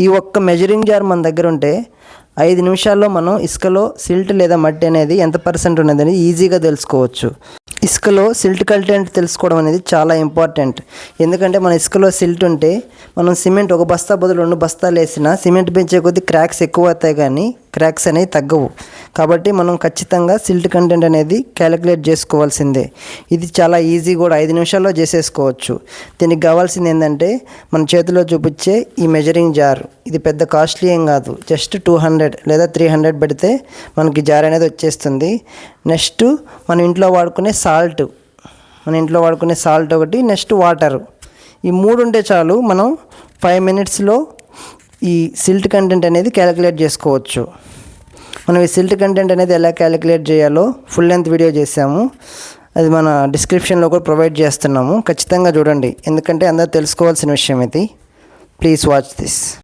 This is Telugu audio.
ఈ ఒక్క మెజరింగ్ జార్ మన దగ్గర ఉంటే 5 నిమిషాల్లో మనం ఇసుకలో సిల్ట్ లేదా మట్టి అనేది ఎంత పర్సెంట్ ఉన్నదని ఈజీగా తెలుసుకోవచ్చు. ఇసుకలో సిల్ట్ కంటెంట్ తెలుసుకోవడం అనేది చాలా ఇంపార్టెంట్. ఎందుకంటే మన ఇసుకలో సిల్ట్ ఉంటే మనం సిమెంట్ ఒక బస్తా బదులు 2 బస్తాలు వేసినా సిమెంట్ పెంచే కొద్దీ క్రాక్స్ ఎక్కువ అవుతాయి, కానీ క్రాక్స్ అనేవి తగ్గవు. కాబట్టి మనం ఖచ్చితంగా సిల్ట్ కంటెంట్ అనేది క్యాలిక్యులేట్ చేసుకోవాల్సిందే. ఇది చాలా ఈజీ కూడా, 5 నిమిషాల్లో చేసేసుకోవచ్చు. దీనికి కావాల్సింది ఏంటంటే మన చేతిలో చూపించే ఈ మెజరింగ్ జార్. ఇది పెద్ద కాస్ట్లీ ఏం కాదు, జస్ట్ 200 లేదా 300 పెడితే మనకి జార్ అనేది వచ్చేస్తుంది. నెక్స్ట్ మన ఇంట్లో వాడుకునే సాల్ట్ ఒకటి, నెక్స్ట్ వాటర్, ఈ 3 ఉంటే చాలు. మనం 5 మినిట్స్లో ఈ సిల్ట్ కంటెంట్ అనేది క్యాలిక్యులేట్ చేసుకోవచ్చు. మనం ఈ సిల్ట్ కంటెంట్ అనేది ఎలా క్యాలిక్యులేట్ చేయాలో ఫుల్ లెంత్ వీడియో చేసాము. అది మన డిస్క్రిప్షన్లో కూడా ప్రొవైడ్ చేస్తున్నాము. ఖచ్చితంగా చూడండి, ఎందుకంటే అందరూ తెలుసుకోవాల్సిన విషయం ఇది. Please watch this.